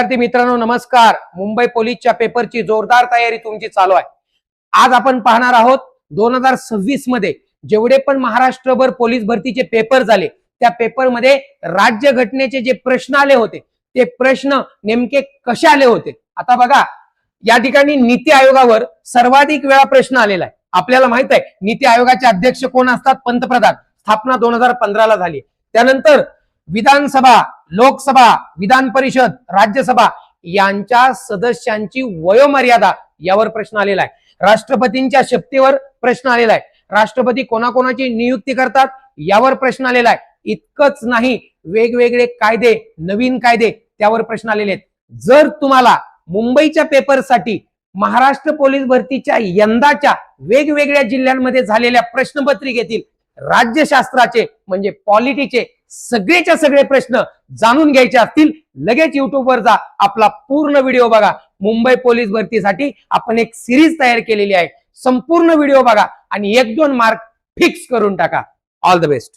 विद्यार्थी मित्रांनो नमस्कार। मुंबई पोलीसच्या पेपरची जोरदार तयारी तुमची चालू आहे। आज आपण पाहणार आहोत 2026 मध्ये जेवढे पण महाराष्ट्रभर पोलीस भरतीचे पेपर झाले त्या पेपरमध्ये राज्य घटनेचे जे प्रश्न आले होते ते प्रश्न नेमके कसे आले होते। आता बघा या ठिकाणी नीती आयोगावर सर्वाधिक वेळा प्रश्न आलेला आहे। आपल्याला माहित आहे नीती आयोगाचे अध्यक्ष कोण असतात? पंतप्रधान। स्थापना 2015 ला झाली। त्यानंतर विधानसभा, लोकसभा, विधान परिषद, राज्यसभा यांच्या सदस्यांची वयोमर्यादा यावर प्रश्न आलेला आहे। राष्ट्रपतींच्या शपथेवर प्रश्न आलेला आहे। राष्ट्रपती कोणाकोणाची नियुक्ती करतात यावर प्रश्न आलेला आहे। इतकंच नाही, वेगवेगळे कायदे, नवीन कायदे त्यावर प्रश्न आलेले आहेत। जर तुम्हाला मुंबईच्या पेपरसाठी महाराष्ट्र पोलीस भरतीच्या यंदाच्या वेगवेगळ्या जिल्ह्यांमध्ये झालेल्या प्रश्नपत्रिकेतील राज्यशास्त्राचे म्हणजे पॉलिटीचे सगळेच्या सगळे प्रश्न जाणून घ्यायचे असतील लगेच YouTube वर जा, आपला पूर्ण व्हिडिओ बघा। मुंबई पोलीस भरतीसाठी आपण एक सिरीज तयार केलेली आहे। संपूर्ण व्हिडिओ बघा आणि 1-2 मार्क फिक्स करून टाका। All the best.